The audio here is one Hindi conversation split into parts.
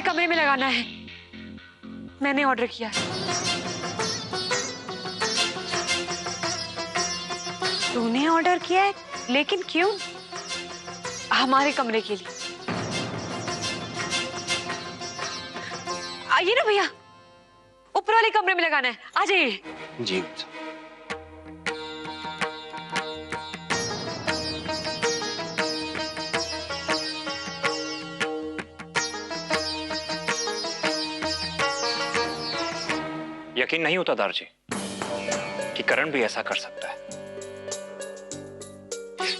कमरे में लगाना है। मैंने ऑर्डर किया। तूने ऑर्डर किया है? लेकिन क्यों? हमारे कमरे के लिए। आइए ना भैया, ऊपर वाले कमरे में लगाना है, आ जाइए। जी। यकीन नहीं होता दार जी कि करण भी ऐसा कर सकता है।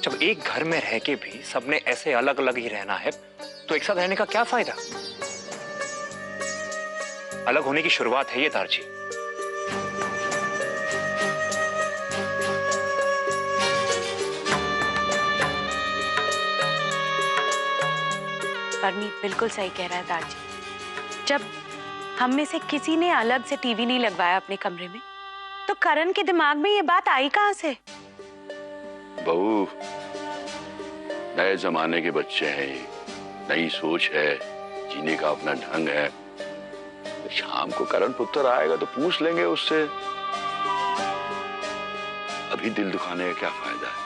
जब एक घर में रह के भी सबने ऐसे अलग अलग ही रहना है तो एक साथ रहने का क्या फायदा? अलग होने की शुरुआत है ये दार जी। परमीत बिल्कुल सही कह रहा है दार जी। जब हम में से किसी ने अलग से टीवी नहीं लगवाया अपने कमरे में, तो करण के दिमाग में ये बात आई कहां से? बहू, नए जमाने के बच्चे हैं, नई सोच है, जीने का अपना ढंग है। शाम को करण पुत्र आएगा तो पूछ लेंगे उससे। अभी दिल दुखाने का क्या फायदा है?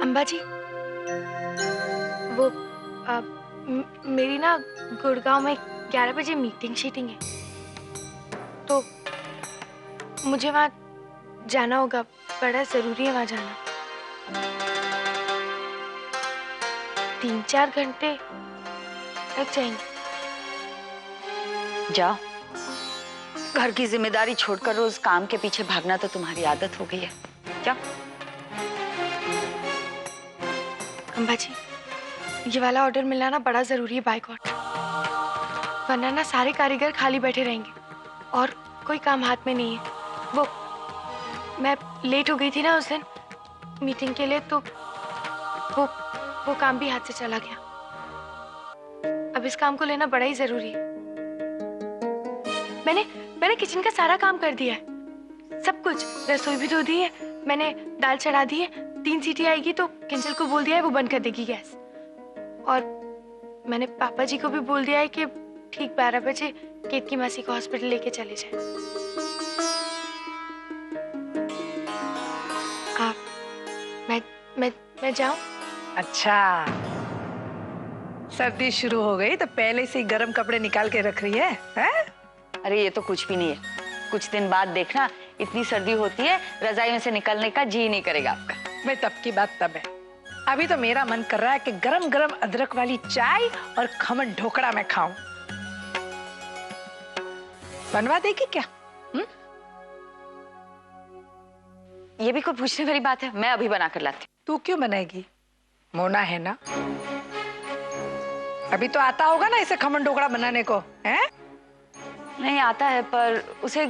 अम्बा जी, वो मेरी ना गुड़गांव में 11 बजे मीटिंग है, तो मुझे वहां जाना होगा। बड़ा जरूरी है वहां जाना। 3-4 घंटे लग जाएंगे। जाओ, घर की जिम्मेदारी छोड़कर रोज काम के पीछे भागना तो तुम्हारी आदत हो गई है। जाओ। अम्बा जी, ये वाला ऑर्डर मिलना ना बड़ा जरूरी है, बायकॉट। वरना ना सारे कारीगर खाली बैठे रहेंगे और कोई काम हाथ में नहीं है। वो मैं लेट हो गई थी ना उस दिन मीटिंग के लिए, तो वो काम भी हाथ से चला गया। अब इस काम को लेना बड़ा ही जरूरी है। मैंने किचन का सारा काम कर दिया है, सब कुछ। रसोई भी धो दी है, मैंने दाल चढ़ा दी है। 3 सीटी आएगी तो किंजल को बोल दिया है वो बंद कर देगी गैस। और मैंने पापा जी को भी बोल दिया है कि ठीक 12 बजे केतकी मासी को हॉस्पिटल लेके चले जाए। मैं जाऊं? अच्छा, सर्दी शुरू हो गई तो पहले से ही गर्म कपड़े निकाल के रख रही है, हैं? अरे ये तो कुछ भी नहीं है। कुछ दिन बाद देखना, इतनी सर्दी होती है रजाई में से निकलने का जी नहीं करेगा आपका। भाई तब की बात तब है। अभी तो मेरा मन कर रहा है कि गरम गरम अदरक वाली चाय और खमन ढोकड़ा मैं खाऊं। बनवा देगी क्या? ये भी कोई पूछने वाली बात है? मैं अभी बना कर लाती हूँ। तू क्यों बनाएगी? मोना है ना, अभी तो आता होगा ना इसे खमन ढोकड़ा बनाने को, हैं? नहीं आता है, पर उसे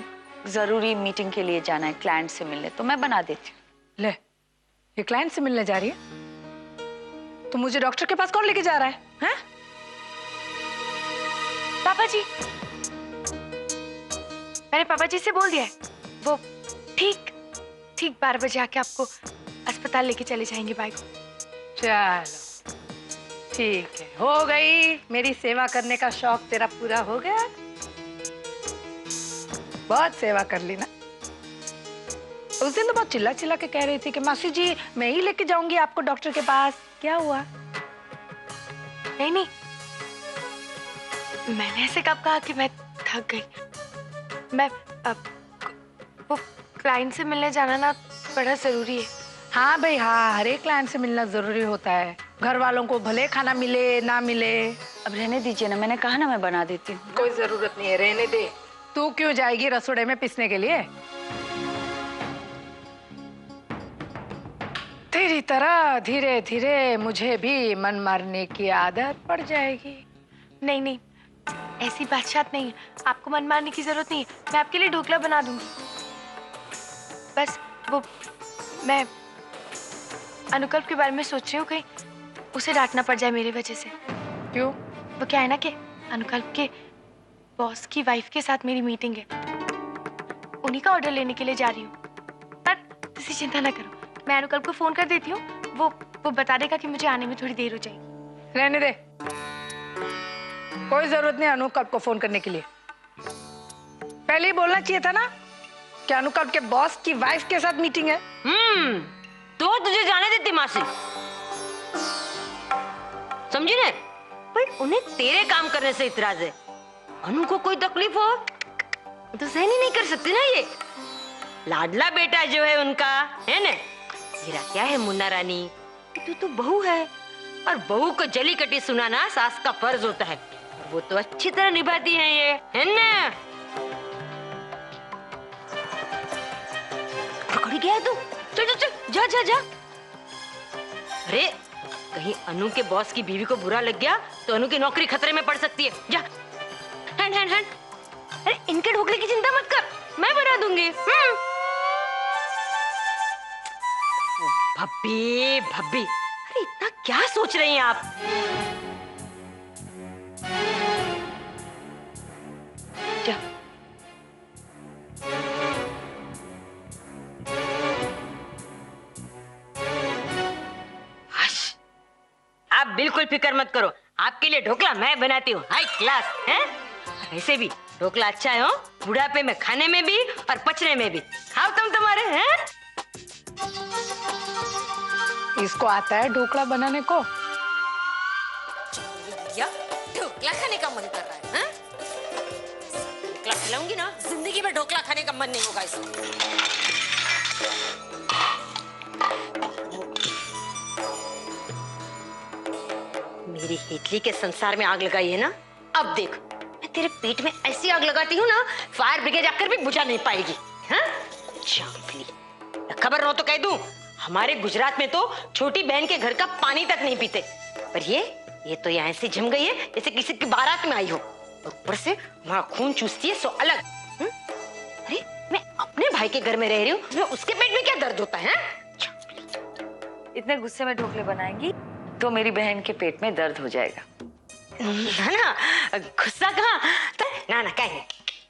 जरूरी मीटिंग के लिए जाना है, क्लाइंट से मिलने, तो मैं बना देती हूँ। ले, ये क्लाइंट से मिलने जा रही है? तो मुझे डॉक्टर के पास कौन लेके जा रहा है, हैं? पापा जी, मैंने पापा जी से बोल दिया है, वो ठीक 12 बजे आके आपको अस्पताल लेके चले जाएंगे बाइक को। चलो ठीक है, हो गई। मेरी सेवा करने का शौक तेरा पूरा हो गया। बहुत सेवा कर ली ना। उस दिन तो बहुत चिल्ला चिल्ला के कह रही थी कि मासी जी मैं ही लेके जाऊंगी आपको डॉक्टर के पास। क्या हुआ? नहीं, मैंने ऐसे कब कहा कि मैं थक गई। मैं वो क्लाइंट से मिलने जाना ना बड़ा जरूरी है। हाँ भाई हाँ, हर एक क्लाइंट से मिलना जरूरी होता है। घर वालों को भले खाना मिले ना मिले। अब रहने दीजिए ना, मैंने कहा ना मैं बना देती हूँ। कोई जरूरत नहीं है, रहने दे। तू क्यों जाएगी रसोड़े में पिसने के लिए? तेरी तरह धीरे धीरे मुझे भी मन मारने की आदत पड़ जाएगी। नहीं, ऐसी बात नहीं है। आपको मन मारने की जरूरत नहीं है। मैं आपके लिए ढोकला बना दूंगी। बस वो मैं अनुकल्प के बारे में सोच रही हूँ, कहीं उसे डांटना पड़ जाए मेरी वजह से। क्यों? वो क्या है ना कि अनुकल्प के बॉस की वाइफ के साथ मेरी मीटिंग है, उन्हीं का ऑर्डर लेने के लिए जा रही हूँ। पर तुसी चिंता ना करो, मैं अनुकल्प को फोन कर देती हूँ, वो बता देगा कि मुझे आने में थोड़ी देर हो जाएगी। रहने दे, कोई जरूरत नहीं अनुकल्प को फोन करने के लिए। पहले ही बोलना चाहिए था ना कि अनुकल्प के बॉस की वाइफ के साथ मीटिंग है। तो तुझे जाने देती मासी, समझी ने? भाई उन्हें तेरे काम करने से इतराज है, अनु को कोई तकलीफ हो तो सहन ही नहीं कर सकती ना। ये लाडला बेटा जो है उनका, है ना? मेरा क्या है मुन्ना रानी, तू तो बहू है और बहू को जली कटी सुनाना सास का फर्ज होता है, वो तो अच्छी तरह निभाती है ये, है ना? पकड़ गया है तू, चल चल चल, जा जा जा। अरे कहीं अनु के बॉस की बीवी को बुरा लग गया तो अनु की नौकरी खतरे में पड़ सकती है। जा, हैंड हैंड हैंड। अरे इनके ढोकले की चिंता मत कर, मैं बना दूंगी। भाभी भाभी, अरे इतना क्या सोच रही हैं आप? जा। आप बिल्कुल फिक्र मत करो, आपके लिए ढोकला मैं बनाती हूँ, हाई क्लास है। ऐसे भी ढोकला अच्छा है, हो बुढ़ापे में खाने में भी और पचने में भी। खाओ तुम तुम्हारे हैं। इसको आता है ढोकला बनाने को? ढोकला खाने का मन कर रहा है, ढोकला खिलाऊंगी ना, जिंदगी में ढोकला खाने का मन नहीं होगा इसको। मेरी हिटली के संसार में आग लगाई है ना, अब देख मैं तेरे पेट में ऐसी आग लगाती हूँ ना, फायर ब्रिगेड आकर भी बुझा नहीं पाएगी। हाँ? खबर हो तो कह दूं, हमारे गुजरात में तो छोटी बहन के घर का पानी तक नहीं पीते, पर ये तो यहाँ से जम गई है जैसे किसी की बारात में आई हो। ऊपर से वहाँ खून चूसती है सो अलग। अरे मैं अपने भाई के घर में रह रही हूँ, उसके पेट में क्या दर्द होता है? इतने गुस्से में ढोकले बनाएंगी तो मेरी बहन के पेट में दर्द हो जाएगा। ना ना, गुस्सा कहाँ, ना ना कहीं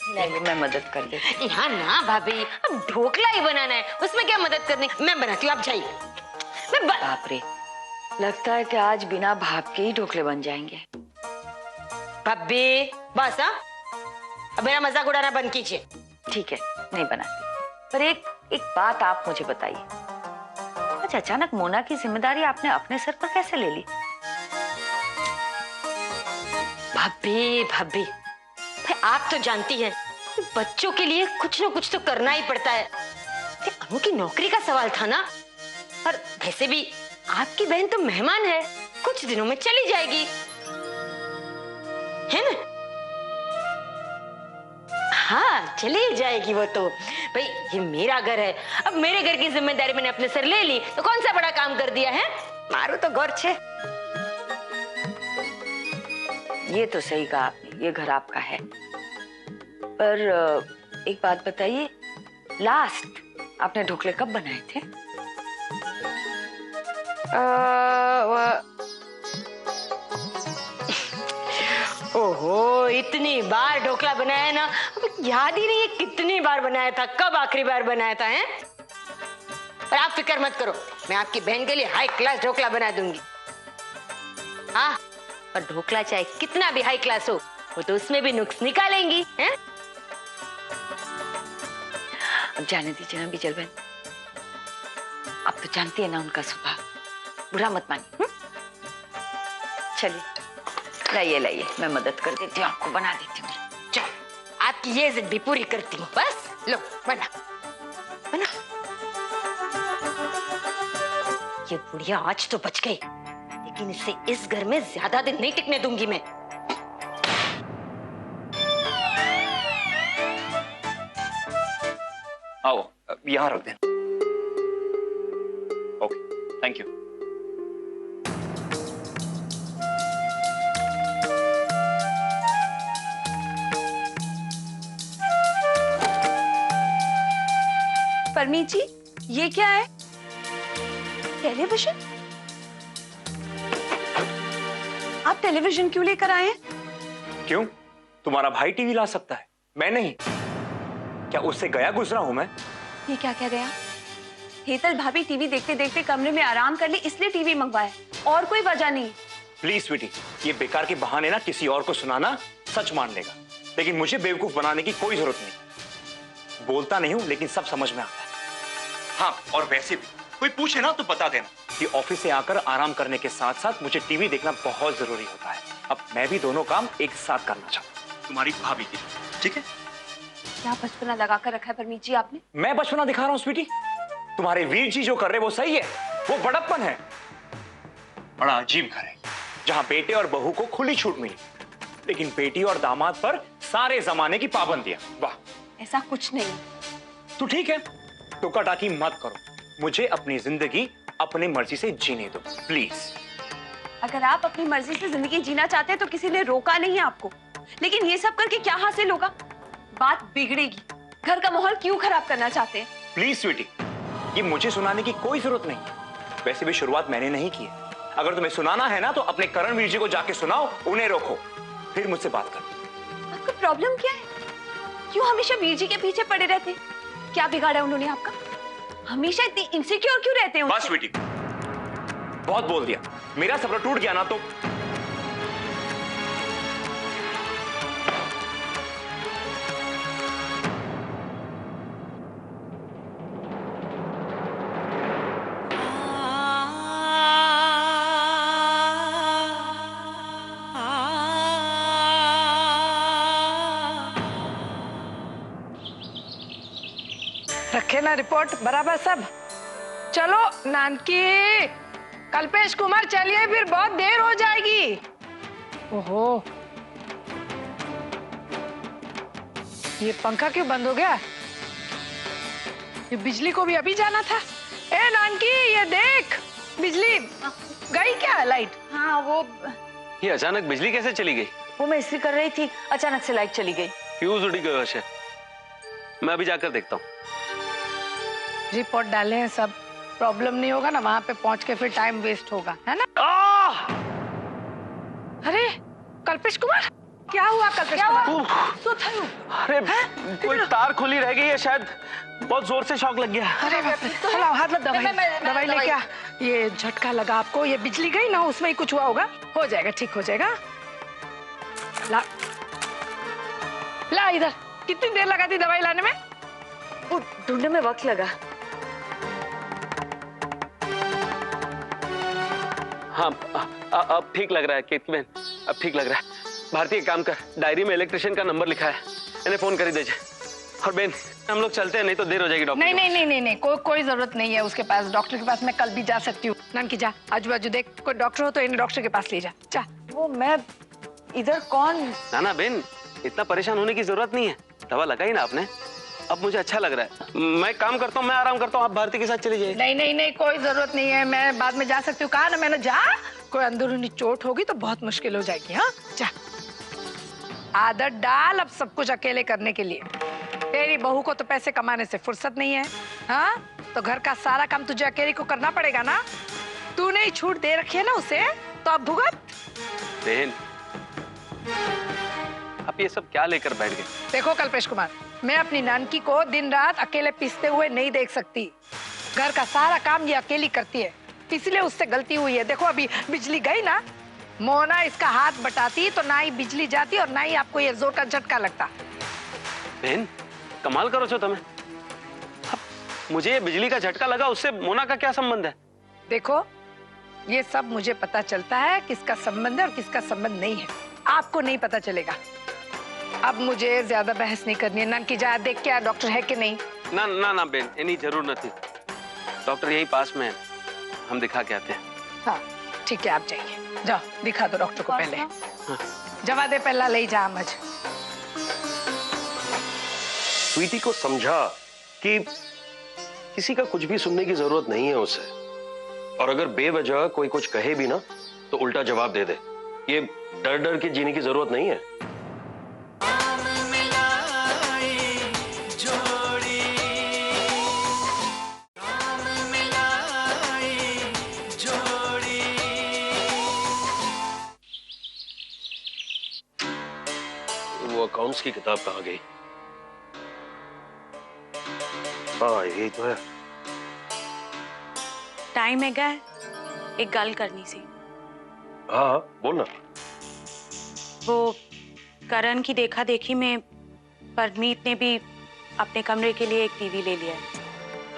नहीं, मैं मदद कर देती। ना ना भाभी, अब ढोकला ही बनाना है, उसमें क्या मदद करनी, मैं बनाती हूँ, आप जाइए। बाप रे, लगता है कि आज बिना भाप के ही ढोकले बन जाएंगे। भाभी बस, हाँ अब मेरा मजाक उड़ाना बंद कीजिए। ठीक है, नहीं बनाती, पर एक बात आप मुझे बताइए, आज अचानक मोना की जिम्मेदारी आपने अपने सर पर कैसे ले ली? भाभी भाभी भाई, आप तो जानती हैं बच्चों के लिए कुछ ना कुछ तो करना ही पड़ता है। अनु की नौकरी का सवाल था ना, और वैसे भी आपकी बहन तो मेहमान है, कुछ दिनों में चली जाएगी, है ना? हाँ चली जाएगी वो तो, भाई ये मेरा घर है, अब मेरे घर की जिम्मेदारी मैंने अपने सर ले ली तो कौन सा बड़ा काम कर दिया है, मारो तो गौर छे। ये तो सही कहा आपने, ये घर आपका है, पर एक बात बताइए, लास्ट आपने ढोकले कब बनाए थे? ओहो, इतनी बार ढोकला बनाया ना, अब याद ही नहीं है कितनी बार बनाया था, कब आखिरी बार बनाया था, हैं? पर आप फिक्र मत करो, मैं आपकी बहन के लिए हाई क्लास ढोकला बना दूंगी। हाँ, पर ढोकला चाहे कितना भी हाई क्लास हो, वो तो उसमें भी नुक्स निकालेंगी, हैं? अब जाने दीजिए ना बिजल बहन, आप तो जानती है ना उनका स्वभाव, बुरा मत मानिए। चलिए लाइए लाइए, मैं मदद कर देती हूँ, आपको बना देती हूँ। चलो, आपकी ये जिद भी पूरी करती हूँ, बस लो बना बना। ये बुढ़िया आज तो बच गई, लेकिन इसे इस घर में ज्यादा दिन नहीं टिकने दूंगी मैं। आओ, यहाँ रख देना। Okay, thank you. Parmeet ji, ये क्या है? टेलीविजन? आप टेलीविजन क्यों लेकर आए हैं? क्यों? तुम्हारा भाई टीवी ला सकता है, मैं नहीं। क्या उससे गया गुजरा हूं मैं? ये क्या कह रहे हैं आप? हेतल भाभी टीवी देखते देखते कमरे में आराम कर ली इसलिए टीवी मंगवाया, और कोई वजह नहीं। प्लीज स्वीटी, ये बेकार के बहाने ना किसी और को सुनाना सच मान लेगा, लेकिन मुझे बेवकूफ बनाने की कोई जरूरत नहीं। बोलता नहीं हूं लेकिन सब समझ में आता है। हाँ, और वैसे भी कोई पूछे ना तो बता देना कि ऑफिस से आकर आराम करने के साथ साथ मुझे टीवी देखना बहुत जरूरी होता है। अब मैं भी दोनों काम एक साथ करना चाहता हूँ तुम्हारी भाभी के लिए, ठीक है? क्या बचपना लगा कर रखा है परमीत जी आपने? मैं बचपना दिखा रहा हूँ स्वीटी? तुम्हारे वीर जी जो कर रहे वो सही है, वो बड़प्पन है। बड़ा अजीब घर है जहां बेटे और बहू को खुली छूट मिली, लेकिन बेटी और दामाद पर सारे जमाने की पाबंदियां। वाह, ऐसा कुछ नहीं। तो ठीक है, टोका टाकी मत करो, मुझे अपनी जिंदगी अपनी मर्जी से जीने दो प्लीज। अगर आप अपनी मर्जी से जिंदगी जीना चाहते हैं तो किसी ने रोका नहीं है आपको, लेकिन ये सब करके क्या हासिल होगा? बात बिगड़ेगी। घर का माहौल क्यों खराब करना चाहते हैं? प्लीज स्वीटी, ये मुझे सुनाने की कोई जरूरत नहीं। वैसे भी शुरुआत मैंने नहीं की है। अगर तुम्हें सुनाना है ना तो अपने करण वीर जी को जाके सुनाओ, उन्हें रोको, फिर मुझसे बात करो। आपका प्रॉब्लम क्या है? क्यों हमेशा वीर जी के पीछे पड़े रहते? क्या बिगाड़ा उन्होंने आपका? हमेशा इतनी इनसिक्योर क्यों रहते हैं? बस स्वीटी, बहुत बोल दिया। मेरा सपना टूट गया ना तो रखे ना रिपोर्ट बराबर सब? चलो नानकी, कल्पेश कुमार चलिए, फिर बहुत देर हो जाएगी। ओहो, ये पंखा क्यों बंद हो गया? ये बिजली को भी अभी जाना था। ए नानकी, ये देख, बिजली गई क्या? लाइट? हाँ, वो ये अचानक बिजली कैसे चली गई? वो मैं इस्त्री कर रही थी, अचानक से लाइट चली गई। फ्यूज उड़ी गई वैसे। मैं अभी जाकर देखता हूँ। रिपोर्ट डाले हैं सब, प्रॉब्लम नहीं होगा ना, वहां पे पहुंच के फिर टाइम वेस्ट होगा, है ना? अरे कल्पेश कुमार, क्या हुआ कल्पेश कुमार? तो थयो। अरे कोई तार खुली रह गई है शायद, बहुत जोर से शॉक लग गया। अरे बाप रे, चलो हाथ लग, दवाई लेके आ। ये झटका लगा आपको, ये बिजली गई ना, उसमें ही कुछ हुआ होगा। हो जाएगा, ठीक हो जाएगा। ला ला इधर। कितनी देर लगा दी दवाई लाने में? वो ढूंढने में वक्त लगा। हाँ, अब ठीक लग रहा है केतकी बहन, अब ठीक लग रहा है। भारतीय काम कर, डायरी में इलेक्ट्रिशियन का नंबर लिखा है, इन्हें फोन कर ही दीजिए। और बहन हम लोग चलते हैं, नहीं तो देर हो जाएगी डॉक्टर। नहीं, कोई जरूरत नहीं है उसके पास। डॉक्टर के पास मैं कल भी जा सकती हूँ। नानकी जा, आजू बाजू देख, कोई डॉक्टर हो तो इन्हें डॉक्टर के पास ले जा। वो मैं इधर कौन? ना बहन, इतना परेशान होने की जरूरत नहीं है, दवा लगाई ना आपने, अब मुझे अच्छा लग रहा है। मैं काम करता हूँ, मैं आराम करता हूँ, आप भारती के साथ चली जाइए। नहीं, कोई जरूरत नहीं है, मैं बाद में जा सकती हूँ। कहा ना मैंने, जा। कोई अंदरूनी चोट होगी तो बहुत मुश्किल हो जाएगी। हाँ जा, आदत डाल अब सब कुछ अकेले करने के लिए। तेरी बहू को तो पैसे कमाने से फुर्सत नहीं है, हाँ? तो घर का सारा काम तुझे अकेले को करना पड़ेगा ना। तूने ही छूट दे रखी है ना उसे, तो अब भुगत। बहन आप ये सब क्या लेकर बैठ गए? देखो कल्पेश कुमार, मैं अपनी नानकी को दिन रात अकेले पीसते हुए नहीं देख सकती। घर का सारा काम ये अकेली करती है, इसलिए उससे गलती हुई है। देखो अभी बिजली गई ना, मोना इसका हाथ बटाती तो ना ही बिजली जाती और ना ही आपको ये जोर का झटका लगता। बहन कमाल करो छो तुम्हें। अब मुझे ये बिजली का झटका लगा, उससे मोना का क्या संबंध है? देखो ये सब मुझे पता चलता है किसका संबंध है और किसका संबंध नहीं है, आपको नहीं पता चलेगा। अब मुझे ज्यादा बहस नहीं करनी है। नानकी जा, देख क्या डॉक्टर है कि नहीं। ना बहन, इतनी जरूर नहीं। डॉक्टर यहीं पास में है, हम दिखा के आते हैं। हाँ ठीक है, आप जाइए, जाओ दिखा दो डॉक्टर को पहले। हाँ। जवा दे पहला ले जा मज। स्वीटी को समझा कि किसी का कुछ भी सुनने की जरूरत नहीं है उसे, और अगर बेवजह कोई कुछ कहे भी ना तो उल्टा जवाब दे दे। ये डर डर के जीने की जरूरत नहीं है। वो अकाउंट्स की किताब कहाँ गई? हाँ यही तो है। टाइम है क्या, एक गल करनी सी। हाँ हाँ बोल ना। वो करण की देखा देखी में परमीत ने भी अपने कमरे के लिए एक टीवी ले लिया है।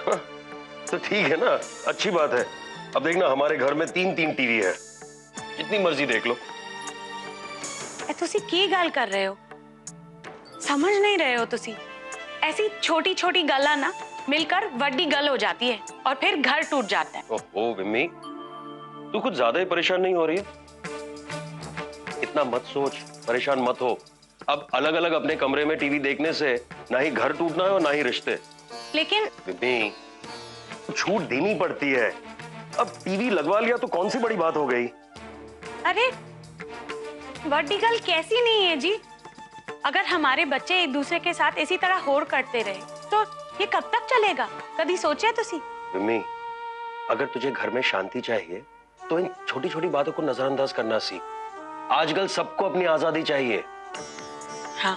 हाँ, तो ठीक है ना, अच्छी बात है। अब देखना हमारे घर में 3-3 टीवी है, जितनी मर्जी देख लो। तुसी की गल कर रहे हो, समझ नहीं रहे हो तुसी। ऐसी छोटी छोटी गल्ला ना मिलकर बड़ी गल हो जाती है और फिर घर टूट जाता है। ओहो विम्मी, तू कुछ ज्यादा ही परेशान नहीं हो रही है? इतना मत सोच, परेशान मत हो। अब अलग अलग अपने कमरे में टीवी देखने से ना ही घर टूटना है और ना ही रिश्ते। लेकिन विम्मी, छूट देनी पड़ती है। अब टीवी लगवा लिया तो कौन सी बड़ी बात हो गई? अरे बड़ी गल कैसी नहीं है जी। अगर हमारे बच्चे एक दूसरे के साथ इसी तरह होड़ करते रहे तो ये कब तक चलेगा, कभी सोचे तुसी? विम्मी, अगर तुझे घर में शांति चाहिए तो इन छोटी छोटी बातों को नजरअंदाज करना सीख। आजकल सबको अपनी आजादी चाहिए। हाँ,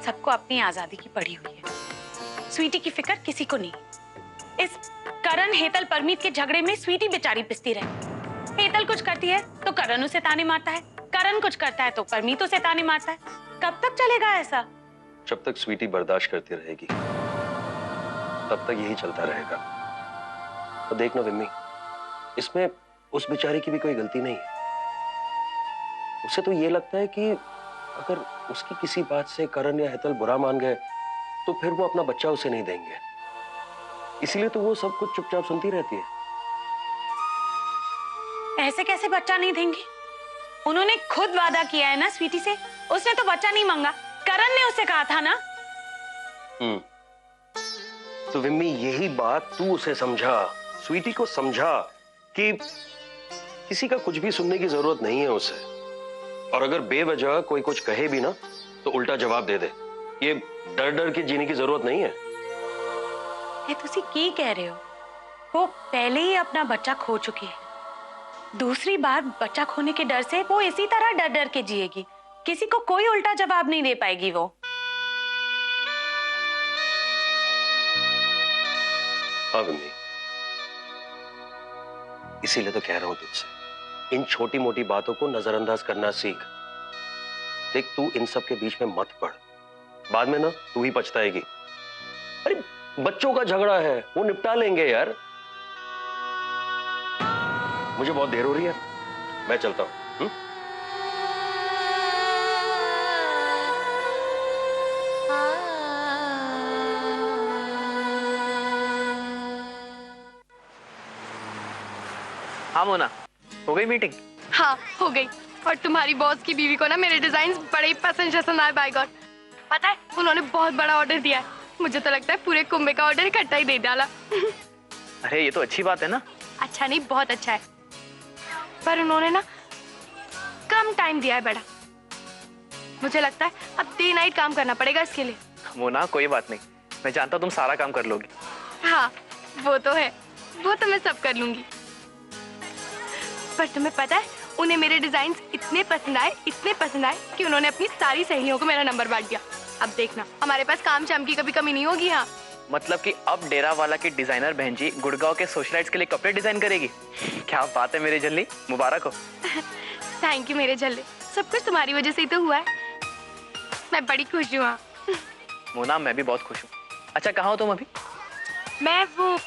सबको अपनी आजादी की पड़ी हुई है, स्वीटी की फिक्र किसी को नहीं। इस करण हेतल परमीत के झगड़े में स्वीटी बेचारी पिसती रहे। हेतल कुछ करती है तो करण उसे ताने मारता है, करण कुछ करता है तो परमीत उसे ताने मारता है। कब तक चलेगा ऐसा? जब तक स्वीटी बर्दाश्त करती रहेगी तब तक यही चलता रहेगा। तो देखना विम्मी, इसमें उस बेचारी की भी कोई गलती नहीं है। उसे तो ये लगता है कि अगर उसकी किसी बात से करण या हेतल बुरा मान गए तो फिर वो अपना बच्चा उसे नहीं देंगे, इसीलिए तो वो सब कुछ चुपचाप सुनती रहती है। ऐसे कैसे बच्चा नहीं देंगे? उन्होंने खुद वादा किया है ना स्वीटी से, उसने तो बच्चा नहीं मांगा, करण ने उसे कहा था ना। तो विम्मी, यही बात तू उसे समझा, स्वीटी को समझा कि किसी का कुछ भी सुनने की जरूरत नहीं है उसे। और अगर बेवजह कोई कुछ कहे भी ना तो उल्टा जवाब दे दे। ये डर डर के जीने की जरूरत नहीं है। ये तुसी की कह रहे हो? वो पहले ही अपना बच्चा खो चुकी है, दूसरी बार बच्चा खोने के डर से वो इसी तरह डर डर के जिएगी। किसी को कोई उल्टा जवाब नहीं दे पाएगी वो। हाँ विम्मी, इसीलिए तो कह रहा हूं तुझसे, इन छोटी मोटी बातों को नजरअंदाज करना सीख। देख, तू इन सब के बीच में मत पड़, बाद में ना तू ही पछताएगी। अरे बच्चों का झगड़ा है, वो निपटा लेंगे यार। मुझे बहुत देर हो रही है, मैं चलता हूं। हाँ मोना, हो गई मीटिंग? हाँ हो गई। और तुम्हारी बॉस की बीवी को ना मेरे डिजाइन बड़े ही पसंद आए। बाय गॉड, पता है उन्होंने बहुत बड़ा ऑर्डर दिया है। मुझे तो लगता है पूरे कुंभे का ऑर्डर इकट्ठा ही दे डाला। अरे ये तो अच्छी बात है ना। अच्छा नहीं, बहुत अच्छा है, पर उन्होंने ना कम टाइम दिया है बेटा। मुझे लगता है अब डे नाइट काम करना पड़ेगा इसके लिए। मोना कोई बात नहीं, मैं जानता हूँ तुम सारा काम कर लोगी। हाँ वो तो है, वो तो मैं सब कर लूंगी। पर तुम्हें पता है उन्हें मेरे डिजाइन इतने पसंद आए कि उन्होंने अपनी सारी सहेलियों को मेरा नंबर बांट दिया। अब देखना हमारे पास काम शाम की कभी कमी नहीं होगी। हाँ मतलब कि अब डेरा वाला की डिजाइनर बहन जी गुड़गांव के सोशलाइट्स के लिए कपड़े डिजाइन करेगी। क्या बात है मेरी जल्ली, मुबारक हो। थैंक यू मेरे झल्ले, सब कुछ तुम्हारी वजह से ही तो हुआ है। मैं बड़ी खुश हूँ। मोना मैं भी बहुत खुश हूँ। अच्छा कहाँ हो तुम अभी? मैं वो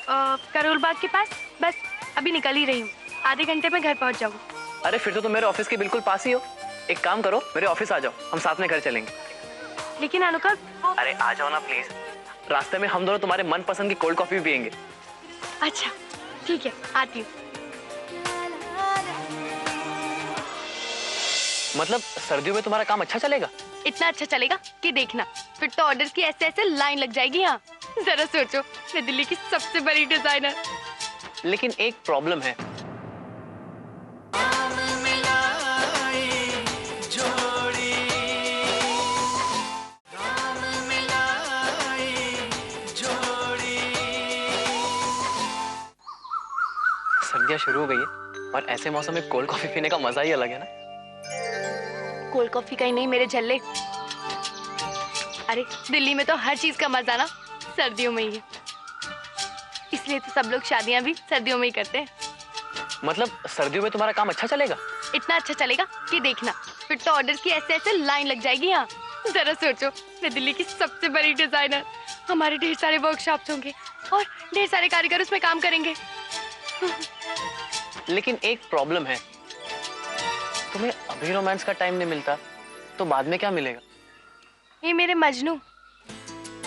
करोल बाग के पास, बस अभी निकल ही रही हूँ। आधे घंटे में घर पहुँच जाऊंगी। अरे फिर तो तुम मेरे ऑफिस के बिल्कुल पास ही हो। एक काम करो, मेरे ऑफिस आ जाओ, हम साथ में घर चलेंगे। लेकिन अनुका अरे आ जाओ ना प्लीज, रास्ते में हम दोनों तुम्हारे मनपसंद की कोल्ड कॉफी पियेंगे। अच्छा ठीक है, आती हूँ। मतलब सर्दियों में तुम्हारा काम अच्छा चलेगा? इतना अच्छा चलेगा कि देखना, फिर तो ऑर्डर्स की ऐसे ऐसे लाइन लग जाएगी। यहाँ जरा सोचो, मैं दिल्ली की सबसे बड़ी डिजाइनर। लेकिन एक प्रॉब्लम है। सर्दियाँ शुरू हो गई है और ऐसे मौसम में कोल्ड कॉफी पीने का मजा ही अलग है ना। कोल्ड कॉफी का ही नहीं मेरे झल्ले, अरे दिल्ली में तो हर चीज का मजा ना सर्दियों में ही है। इसलिए तो सब लोग शादियां भी सर्दियों में ही करते हैं। मतलब सर्दियों में तुम्हारा काम अच्छा चलेगा? इतना अच्छा चलेगा कि देखना, फिर तो ऑर्डर की ऐसे ऐसे लाइन लग जाएगी यहाँ। जरा सोचो, मैं दिल्ली की सबसे बड़ी डिजाइनर, हमारे ढेर सारे वर्कशॉप्स होंगे और ढेर सारे कारीगर उसमें काम करेंगे। लेकिन एक प्रॉब्लम है, तुम्हें अभी रोमांस का टाइम नहीं मिलता तो बाद में क्या मिलेगा? ये मेरे मजनू,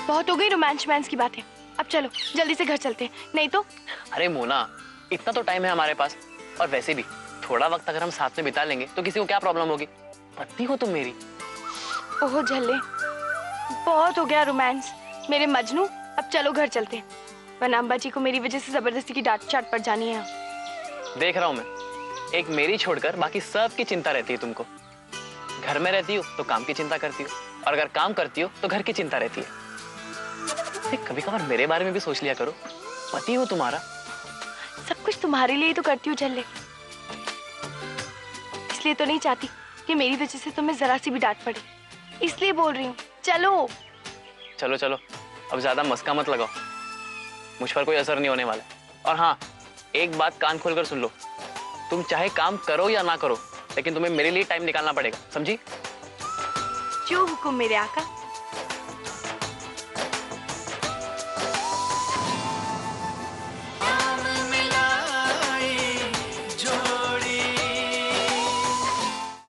बहुत हो गई रोमांस की बातें, अब चलो जल्दी से घर चलते हैं, नहीं तो। अरे मोना, इतना तो टाइम है हमारे पास, और वैसे भी थोड़ा वक्त अगर हम साथ में बिता लेंगे तो किसी को क्या प्रॉब्लम होगी? पत्नी हो तुम मेरी। ओहो झल्ले, बहुत हो गया रोमांस मेरे मजनू, अब चलो घर चलते हैं, वरना अम्बा जी को मेरी वजह से जबरदस्ती की डांट चाट पड़ जानी है। देख रहा हूं मैं, एक मेरी छोड़कर बाकी सब की चिंता रहती है तुमको। घर में रहती हो तो काम की चिंता करती हो, और अगर काम करती हो तो घर की चिंता रहती है। कभी कभार मेरे बारे में भी सोच लिया करो, पति हो तुम्हारा। सब कुछ तुम्हारे लिए तो करती हूँ झल्ले, इसलिए तो नहीं चाहती कि मेरी वजह से तुम्हें जरा सी भी डांट पड़े, इसलिए बोल रही हूँ चलो। चलो चलो, अब ज्यादा मस्का मत लगाओ, मुझ पर कोई असर नहीं होने वाला। और हाँ, एक बात कान खोलकर सुन लो, तुम चाहे काम करो या ना करो, लेकिन तुम्हें मेरे लिए टाइम निकालना पड़ेगा, समझी? जो हुक्म मेरे आका।